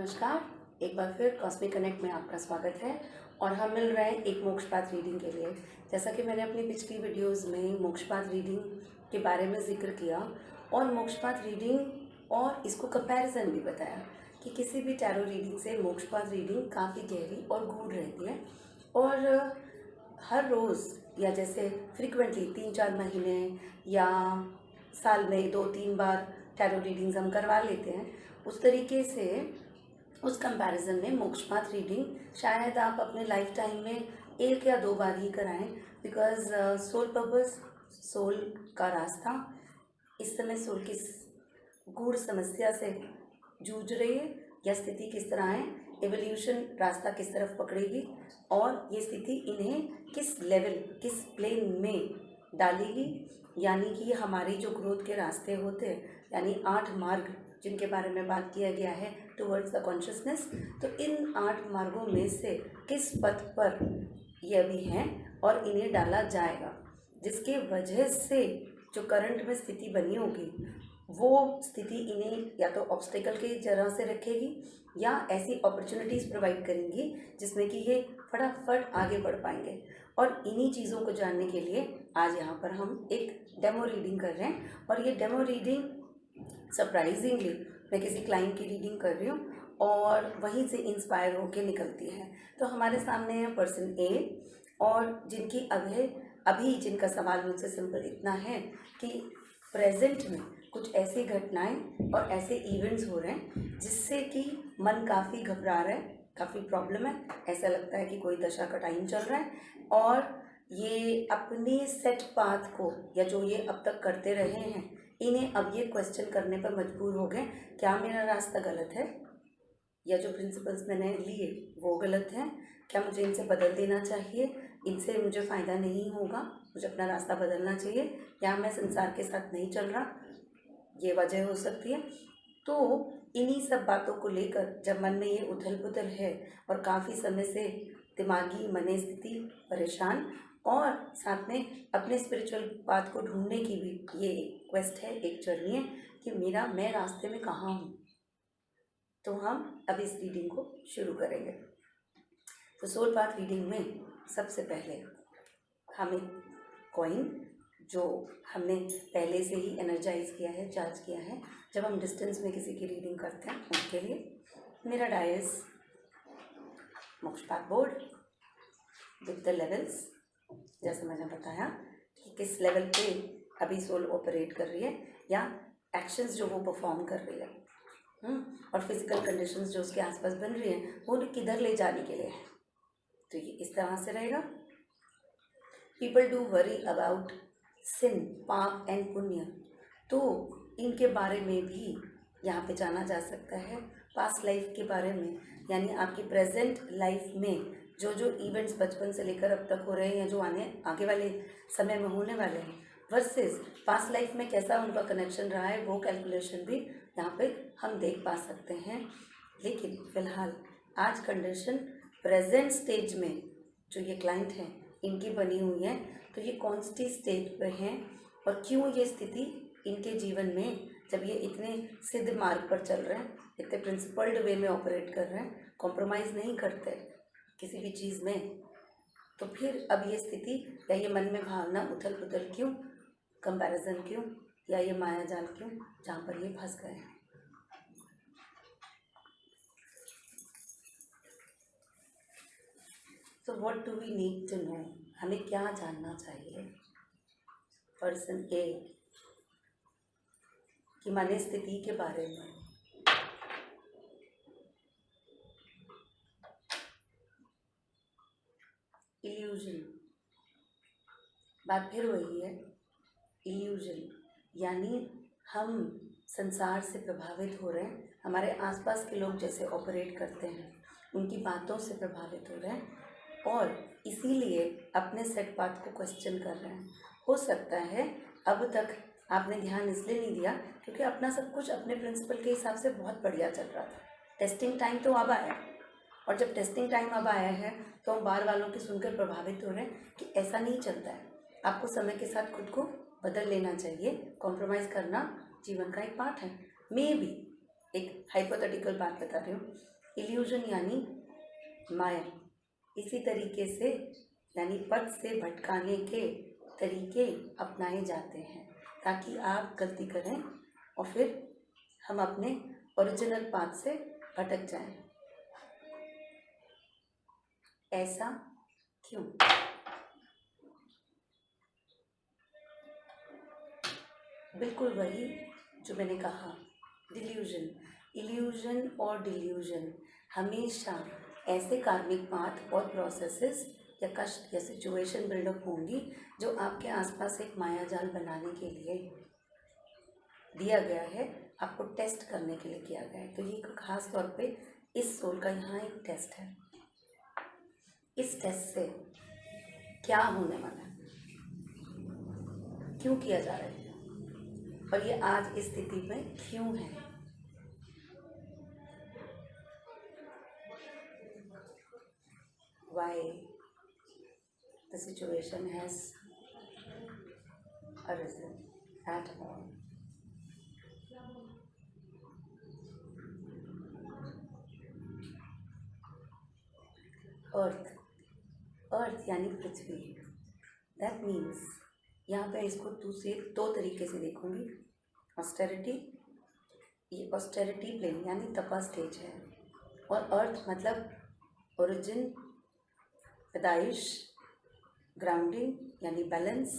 नमस्कार। एक बार फिर कॉस्मिक कनेक्ट में आपका स्वागत है और हम मिल रहे हैं एक मोक्षपात रीडिंग के लिए। जैसा कि मैंने अपनी पिछली वीडियोस में मोक्षपात रीडिंग के बारे में जिक्र किया और मोक्षपात रीडिंग और इसको कंपैरिजन भी बताया कि किसी भी टैरो रीडिंग से मोक्षपात रीडिंग काफ़ी गहरी और गूढ़ रहती है और हर रोज़ या जैसे फ्रिक्वेंटली 3-4 महीने या साल में 2-3 बार टैरो रीडिंग्स हम करवा लेते हैं, उस तरीके से उस कंपैरिजन में मोक्षपात रीडिंग शायद आप अपने लाइफ टाइम में 1 या 2 बार ही कराएं। बिकॉज सोल पर्पस, सोल का रास्ता इस समय सोल किस गूढ़ समस्या से जूझ रही है या स्थिति किस तरह है, एवोल्यूशन रास्ता किस तरफ पकड़ेगी और ये स्थिति इन्हें किस लेवल, किस प्लेन में डालेगी। यानी कि हमारी जो ग्रोथ के रास्ते होते हैं, यानी 8 मार्ग जिनके बारे में बात किया गया है टुवर्ड्स द कॉन्शियसनेस, तो इन 8 मार्गों में से किस पथ पर ये अभी हैं और इन्हें डाला जाएगा, जिसके वजह से जो करंट में स्थिति बनी होगी वो स्थिति इन्हें या तो ऑब्स्टेकल की तरह से रखेगी या ऐसी अपॉर्चुनिटीज़ प्रोवाइड करेंगी जिसमें कि ये फटाफट आगे बढ़ पाएंगे। और इन्हीं चीज़ों को जानने के लिए आज यहाँ पर हम एक डेमो रीडिंग कर रहे हैं और ये डेमो रीडिंग सरप्राइजिंगली मैं किसी क्लाइंट की रीडिंग कर रही हूँ और वहीं से इंस्पायर होकर निकलती है। तो हमारे सामने है पर्सन ए और जिनकी अभी जिनका सवाल मुझसे सिंपल इतना है कि प्रेजेंट में कुछ ऐसी घटनाएं और ऐसे इवेंट्स हो रहे हैं जिससे कि मन काफ़ी घबरा रहा है, काफ़ी प्रॉब्लम है, ऐसा लगता है कि कोई दशा का टाइम चल रहा है और ये अपने सेट पाथ को या जो ये अब तक करते रहे हैं इन्हें अब ये क्वेश्चन करने पर मजबूर हो गए, क्या मेरा रास्ता गलत है या जो प्रिंसिपल्स मैंने लिए वो गलत हैं, क्या मुझे इनसे बदल देना चाहिए, इनसे मुझे फ़ायदा नहीं होगा, मुझे अपना रास्ता बदलना चाहिए या मैं संसार के साथ नहीं चल रहा, ये वजह हो सकती है। तो इन्हीं सब बातों को लेकर जब मन में ये उथल पुथल है और काफ़ी समय से दिमागी मने स्थिति परेशान और साथ में अपने स्पिरिचुअल पाथ को ढूंढने की भी ये क्वेस्ट है, एक जर्नी है कि मैं रास्ते में कहाँ हूँ। तो हम अब इस रीडिंग को शुरू करेंगे। तो सोल पाथ रीडिंग में सबसे पहले हमें कॉइन जो हमने पहले से ही एनर्जाइज किया है, चार्ज किया है, जब हम डिस्टेंस में किसी की रीडिंग करते हैं उसके लिए मेरा dice Mokshapat board with the levels, जैसे मैंने बताया कि किस लेवल पे अभी सोल ऑपरेट कर रही है या एक्शंस जो वो परफॉर्म कर रही है और फिजिकल कंडीशंस जो उसके आसपास बन रही हैं वो किधर ले जाने के लिए है। तो ये इस तरह से रहेगा। पीपल डू वरी अबाउट सिन, पाप एंड पुण्य, तो इनके बारे में भी यहाँ पे जाना जा सकता है। पास्ट लाइफ के बारे में, यानी आपकी प्रेजेंट लाइफ में जो जो इवेंट्स बचपन से लेकर अब तक हो रहे हैं या जो आगे वाले समय में होने वाले हैं वर्सेस पास्ट लाइफ में कैसा उनका कनेक्शन रहा है, वो कैलकुलेशन भी यहाँ पे हम देख पा सकते हैं। लेकिन फ़िलहाल आज कंडीशन प्रेजेंट स्टेज में जो ये क्लाइंट हैं इनकी बनी हुई है, तो ये कौन सी स्टेज पे हैं और क्यों ये स्थिति इनके जीवन में, जब ये इतने सिद्ध मार्ग पर चल रहे हैं, इतने प्रिंसिपल्ड वे में ऑपरेट कर रहे हैं, कॉम्प्रोमाइज़ नहीं करते किसी भी चीज़ में, तो फिर अब ये स्थिति या ये मन में भावना उथल पुथल क्यों, कंपैरिजन क्यों या ये माया जाल क्यों, जहाँ पर ये फंस गए हैं। तो what do we need to know, हमें क्या जानना चाहिए पर्सन ए की मन स्थिति के बारे में। इल्यूजन, बात फिर वही है, इल्यूजन यानी हम संसार से प्रभावित हो रहे हैं, हमारे आसपास के लोग जैसे ऑपरेट करते हैं उनकी बातों से प्रभावित हो रहे हैं और इसीलिए अपने सेट पाथ को क्वेश्चन कर रहे हैं। हो सकता है अब तक आपने ध्यान इसलिए नहीं दिया क्योंकि अपना सब कुछ अपने प्रिंसिपल के हिसाब से बहुत बढ़िया चल रहा था। टेस्टिंग टाइम तो अब आया और जब टेस्टिंग टाइम अब आया है तो हम बाहर वालों की सुनकर प्रभावित हो रहे हैं कि ऐसा नहीं चलता है, आपको समय के साथ खुद को बदल लेना चाहिए, कॉम्प्रोमाइज़ करना जीवन का एक पार्ट है। मे बी एक हाइपोथेटिकल बात बता रही हूँ। इल्यूजन यानी माया। इसी तरीके से यानी पथ से भटकाने के तरीके अपनाए जाते हैं ताकि आप गलती करें और फिर हम अपने ओरिजिनल पाथ से भटक जाएं। ऐसा क्यों? बिल्कुल वही जो मैंने कहा, डिल्यूजन। इल्यूजन और डिल्यूजन हमेशा ऐसे कार्मिक पाथ और प्रोसेसेस या कष्ट या सिचुएशन बिल्डअप होंगी जो आपके आसपास एक माया जाल बनाने के लिए दिया गया है, आपको टेस्ट करने के लिए किया गया है। तो ये खास तौर पे इस सोल का यहाँ एक टेस्ट है। इस टेस्ट से क्या होने वाला है, क्यों किया जा रहा है और ये आज इस स्थिति में क्यों है। Why the situation has arisen at all. अर्थ यानी पृथ्वी। दैट मीन्स यहाँ पे इसको दो तरीके से देखूंगी। ऑस्टेरिटी, ये ऑस्टेरिटी प्लेन यानी तपा स्टेज है, और अर्थ मतलब ओरिजिन, पैदाइश, ग्राउंडिंग यानी बैलेंस।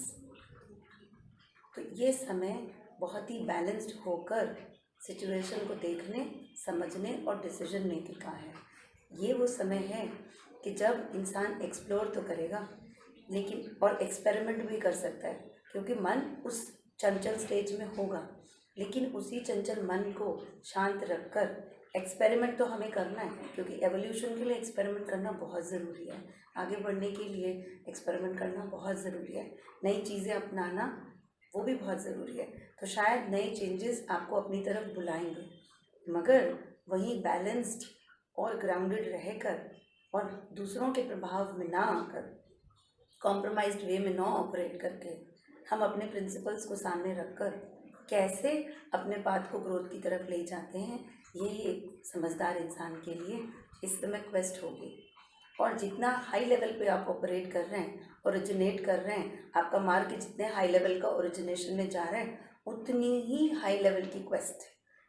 तो ये समय बहुत ही बैलेंस्ड होकर सिचुएशन को देखने, समझने और डिसीजन मेकिंग का है। ये वो समय है कि जब इंसान एक्सप्लोर तो करेगा लेकिन और एक्सपेरिमेंट भी कर सकता है, क्योंकि मन उस चंचल स्टेज में होगा, लेकिन उसी चंचल मन को शांत रखकर एक्सपेरिमेंट तो हमें करना है, क्योंकि एवोल्यूशन के लिए एक्सपेरिमेंट करना बहुत ज़रूरी है। आगे बढ़ने के लिए एक्सपेरिमेंट करना बहुत ज़रूरी है। नई चीज़ें अपनाना वो भी बहुत ज़रूरी है। तो शायद नए चेंजेस आपको अपनी तरफ बुलाएंगे, मगर वहीं बैलेंस्ड और ग्राउंडेड रहकर और दूसरों के प्रभाव में ना आकर, कॉम्प्रोमाइज्ड वे में ना ऑपरेट करके, हम अपने प्रिंसिपल्स को सामने रखकर कैसे अपने पाथ को ग्रोथ की तरफ ले जाते हैं, यही एक समझदार इंसान के लिए इस समय क्वेस्ट होगी। और जितना हाई लेवल पे आप ऑपरेट कर रहे हैं, ओरिजिनेट कर रहे हैं, आपका मार्ग जितने हाई लेवल का ओरिजिनेशन में जा रहा है, उतनी ही हाई लेवल की क्वेस्ट।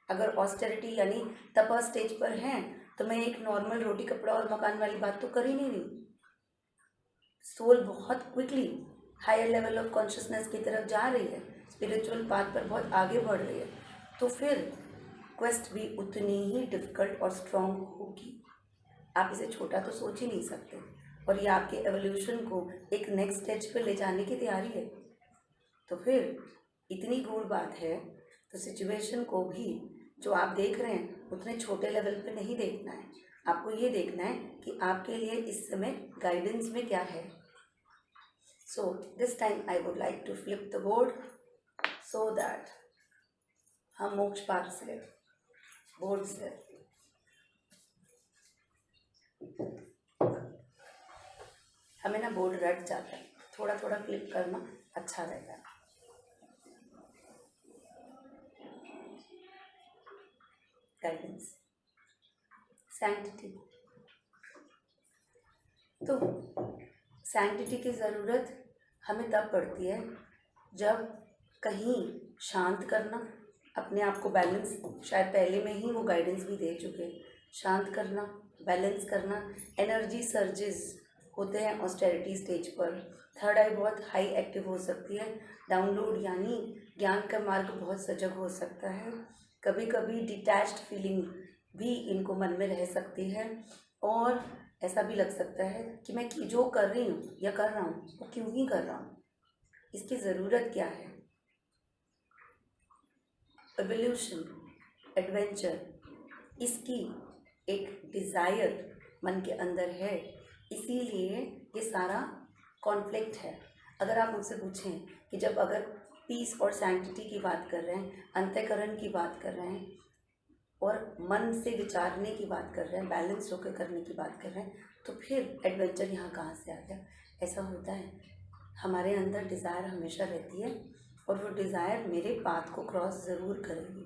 अगर ऑस्टेरिटी यानी तपा स्टेज पर हैं तो मैं एक नॉर्मल रोटी कपड़ा और मकान वाली बात तो कर ही नहीं रही। सोल बहुत quickly higher level of consciousness की तरफ जा रही है, स्पिरिचुअल पाथ पर बहुत आगे बढ़ रही है, तो फिर क्वेस्ट भी उतनी ही डिफिकल्ट और स्ट्रॉन्ग होगी। आप इसे छोटा तो सोच ही नहीं सकते, और ये आपके एवोल्यूशन को एक नेक्स्ट स्टेज पे ले जाने की तैयारी है। तो फिर इतनी गूढ़ बात है, तो सिचुएशन को भी जो आप देख रहे हैं उतने छोटे लेवल पे नहीं देखना है। आपको ये देखना है कि आपके लिए इस समय गाइडेंस में क्या है। So this time I would like to flip the board so that हम मोक्ष पाथ से बोर्ड से हमें ना बोर्ड रट जाता है, थोड़ा थोड़ा फ्लिप करना अच्छा रहेगा। Guidance, sanctity. तो सैंक्टिटी की ज़रूरत हमें तब पड़ती है जब कहीं शांत करना, अपने आप को बैलेंस, शायद पहले में ही वो गाइडेंस भी दे चुके, शांत करना, बैलेंस करना। एनर्जी सर्जेस होते हैं ऑस्टेरिटी स्टेज पर। थर्ड आई बहुत हाई एक्टिव हो सकती है। डाउनलोड यानी ज्ञान का मार्ग बहुत सजग हो सकता है। कभी कभी डिटैच्ड फीलिंग भी इनको मन में रह सकती है, और ऐसा भी लग सकता है कि मैं जो कर रही हूँ या कर रहा हूँ वो क्यों ही कर रहा हूँ, इसकी ज़रूरत क्या है। एवोल्यूशन, एडवेंचर, इसकी एक डिज़ायर मन के अंदर है, इसीलिए ये सारा कॉन्फ्लिक्ट है। अगर आप मुझसे पूछें कि जब अगर पीस और सैंक्टिटी की बात कर रहे हैं, अंतःकरण की बात कर रहे हैं और मन से विचारने की बात कर रहे हैं, बैलेंस होकर करने की बात कर रहे हैं, तो फिर एडवेंचर यहाँ कहाँ से आ गया। ऐसा होता है, हमारे अंदर डिज़ायर हमेशा रहती है, और वो डिज़ायर मेरे पाथ को क्रॉस ज़रूर करेगी,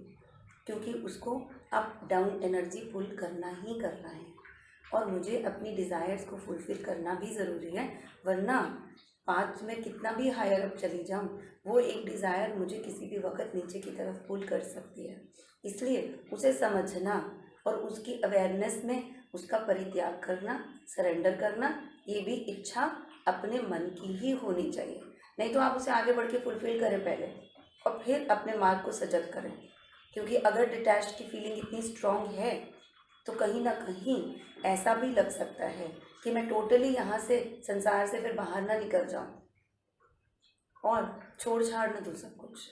क्योंकि उसको अप डाउन एनर्जी पुल करना ही करना है और मुझे अपनी डिज़ायर्स को फुलफ़िल करना भी ज़रूरी है, वरना पाथ में कितना भी हायर अप चली जाऊँ, वो एक डिज़ायर मुझे किसी भी वक्त नीचे की तरफ पुल कर सकती है। इसलिए उसे समझना और उसकी अवेयरनेस में उसका परित्याग करना, सरेंडर करना, ये भी इच्छा अपने मन की ही होनी चाहिए। नहीं तो आप उसे आगे बढ़ के फुलफ़िल करें पहले और फिर अपने मार्ग को सजग करें, क्योंकि अगर डिटैच्ड की फीलिंग इतनी स्ट्रॉन्ग है तो कहीं ना कहीं ऐसा भी लग सकता है कि मैं टोटली यहाँ से संसार से फिर बाहर ना निकल जाऊँ और छोड़ छाड़ ना दूँ सब कुछ।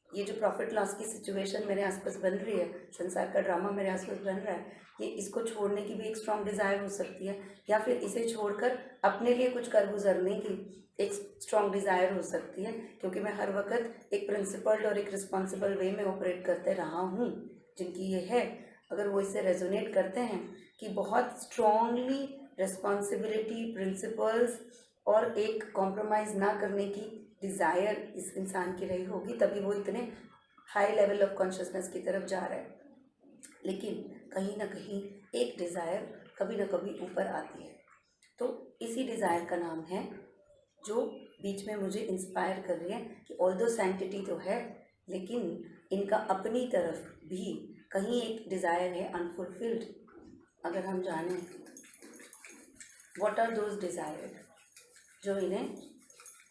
ये जो प्रॉफिट लॉस की सिचुएशन मेरे आसपास बन रही है, संसार का ड्रामा मेरे आसपास बन रहा है, ये इसको छोड़ने की भी एक स्ट्रॉन्ग डिज़ायर हो सकती है, या फिर इसे छोड़कर अपने लिए कुछ कर गुजरने की एक स्ट्रॉन्ग डिज़ायर हो सकती है, क्योंकि मैं हर वक्त एक प्रिंसिपल्ड और एक रिस्पॉन्सिबल वे में ऑपरेट करते रहा हूँ। जिनकी ये है, अगर वो इससे रेजोनेट करते हैं कि बहुत स्ट्रॉन्गली रिस्पॉन्सिबिलिटी, प्रिंसिपल्स और एक कॉम्प्रोमाइज़ ना करने की डिज़ायर इस इंसान की रही होगी, तभी वो इतने हाई लेवल ऑफ कॉन्शियसनेस की तरफ जा रहा है। लेकिन कहीं ना कहीं एक डिज़ायर कभी ना कभी ऊपर आती है, तो इसी डिज़ायर का नाम है जो बीच में मुझे इंस्पायर कर रही है कि ऑल्दो सैंक्टिटी तो है, लेकिन इनका अपनी तरफ भी कहीं एक डिज़ायर है अनफुलफिल्ड। अगर हम जानें व्हाट आर दोज डिज़ायर जो इन्हें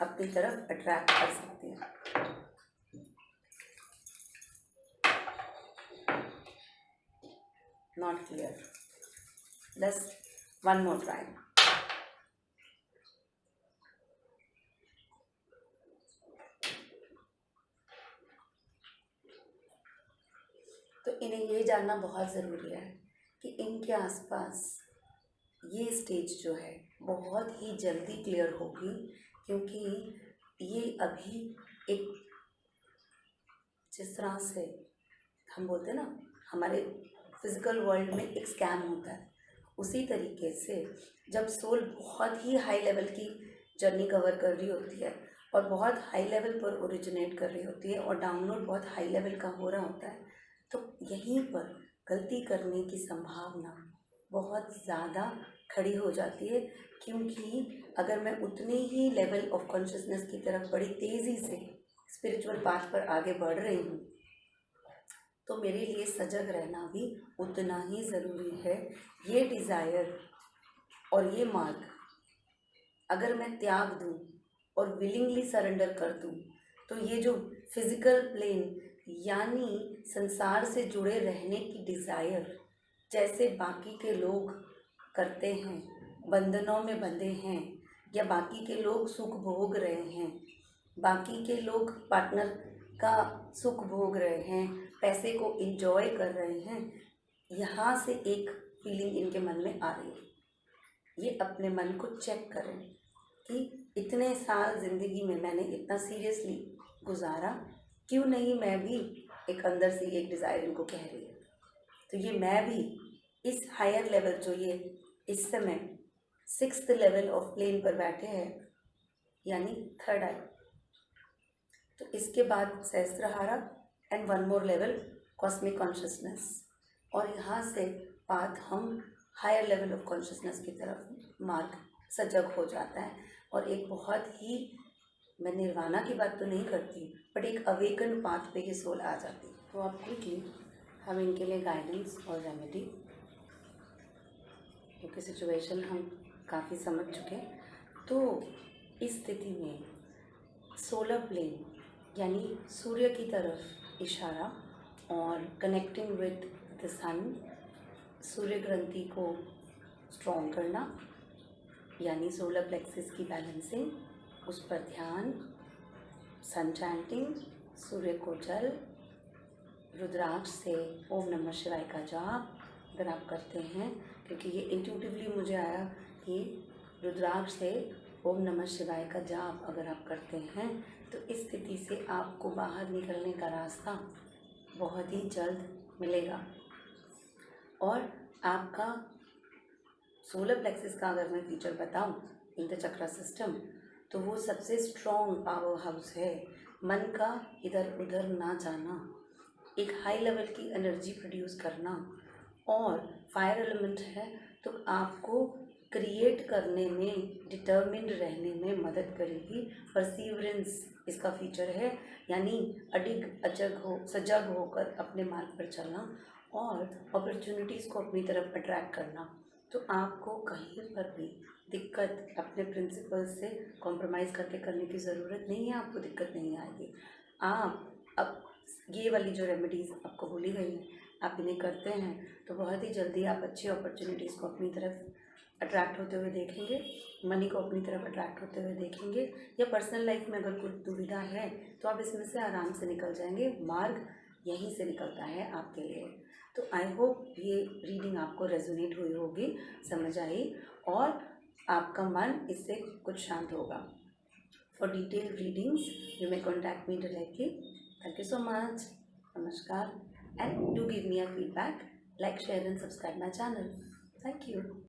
अपनी तरफ अट्रैक्ट कर सकती हैं। Not clear, let's one more time. तो इन्हें ये जानना बहुत ज़रूरी है कि इनके आसपास ये स्टेज जो है बहुत ही जल्दी क्लियर होगी, क्योंकि ये अभी एक, जिस तरह से हम बोलते हैं ना हमारे फिज़िकल वर्ल्ड में एक स्कैम होता है, उसी तरीके से जब सोल बहुत ही हाई लेवल की जर्नी कवर कर रही होती है और बहुत हाई लेवल पर ओरिजिनेट कर रही होती है और डाउनलोड बहुत हाई लेवल का हो रहा होता है, तो यहीं पर गलती करने की संभावना बहुत ज़्यादा खड़ी हो जाती है। क्योंकि अगर मैं उतनी ही लेवल ऑफ कॉन्शियसनेस की तरफ बड़ी तेज़ी से स्पिरिचुअल पाथ पर आगे बढ़ रही हूँ, तो मेरे लिए सजग रहना भी उतना ही ज़रूरी है। ये डिज़ायर और ये मार्ग अगर मैं त्याग दूँ और विलिंगली सरेंडर कर दूँ, तो ये जो फिज़िकल प्लेन यानी संसार से जुड़े रहने की डिज़ायर, जैसे बाकी के लोग करते हैं, बंधनों में बंधे हैं, या बाकी के लोग सुख भोग रहे हैं, बाकी के लोग पार्टनर का सुख भोग रहे हैं, पैसे को एंजॉय कर रहे हैं, यहाँ से एक फीलिंग इनके मन में आ रही है। ये अपने मन को चेक करें कि इतने साल ज़िंदगी में मैंने इतना सीरियसली गुजारा, क्यों नहीं मैं भी एक अंदर से एक डिज़ायर इनको कह रही है। तो ये मैं भी इस हायर लेवल जो ये इस समय 6th लेवल ऑफ प्लेन पर बैठे हैं, यानी थर्ड आई, तो इसके बाद Sahasrara and one more level cosmic consciousness, और यहाँ से पाथ हम हायर लेवल ऑफ कॉन्शियसनेस की तरफ मार्ग सजग हो जाता है। और एक बहुत ही, मैं निर्वाणा की बात तो नहीं करती, बट एक अवेकन पाथ पे ये सोल आ जाती है। तो आप क्विकली हम इनके लिए गाइडेंस और रेमेडी, क्योंकि सिचुएशन हम काफ़ी समझ चुके हैं, तो इस स्थिति में सोलर प्लेन यानी सूर्य की तरफ इशारा और कनेक्टिंग विद द सन, सूर्य ग्रंथि को स्ट्रॉन्ग करना यानी सोलर प्लेक्सिस की बैलेंसिंग, उस पर ध्यान, सन चैंटिंग, सूर्य को जल, रुद्राक्ष से ओम नमः शिवाय का जाप अगर आप करते हैं, क्योंकि ये इंट्यूटिवली मुझे आया कि रुद्राक्ष से ओम नमः शिवाय का जाप अगर आप करते हैं तो इस स्थिति से आपको बाहर निकलने का रास्ता बहुत ही जल्द मिलेगा। और आपका सोलर प्लेक्सिस का अगर मैं फीचर बताऊं इन द चक्रा सिस्टम, तो वो सबसे स्ट्रॉन्ग पावर हाउस है। मन का इधर उधर ना जाना, एक हाई लेवल की एनर्जी प्रोड्यूस करना, और फायर एलिमेंट है तो आपको क्रिएट करने में, डिटर्मिन्ड रहने में मदद करेगी। परसीवरेंस इसका फीचर है, यानी अडिग अजग हो सजग होकर अपने मार्ग पर चलना और अपॉर्चुनिटीज़ को अपनी तरफ अट्रैक्ट करना। तो आपको कहीं पर भी दिक्कत अपने प्रिंसिपल से कॉम्प्रोमाइज़ करके करने की ज़रूरत नहीं है, आपको दिक्कत नहीं आएगी। आप अब ये वाली जो रेमेडीज़ आपको बोली गई हैं, आप इन्हें करते हैं तो बहुत ही जल्दी आप अच्छी अपॉर्चुनिटीज़ को अपनी तरफ अट्रैक्ट होते हुए देखेंगे, मनी को अपनी तरफ अट्रैक्ट होते हुए देखेंगे, या पर्सनल लाइफ में अगर कोई दुविधा है तो आप इसमें से आराम से निकल जाएंगे। मार्ग यहीं से निकलता है आपके लिए। तो आई होप ये रीडिंग आपको रेजोनेट हुई होगी, समझ आई, और आपका मन इससे कुछ शांत होगा। For detailed readings, you may contact me directly. Thank you so much. Namaskar. And do give me a feedback. Like, share and subscribe my channel. Thank you.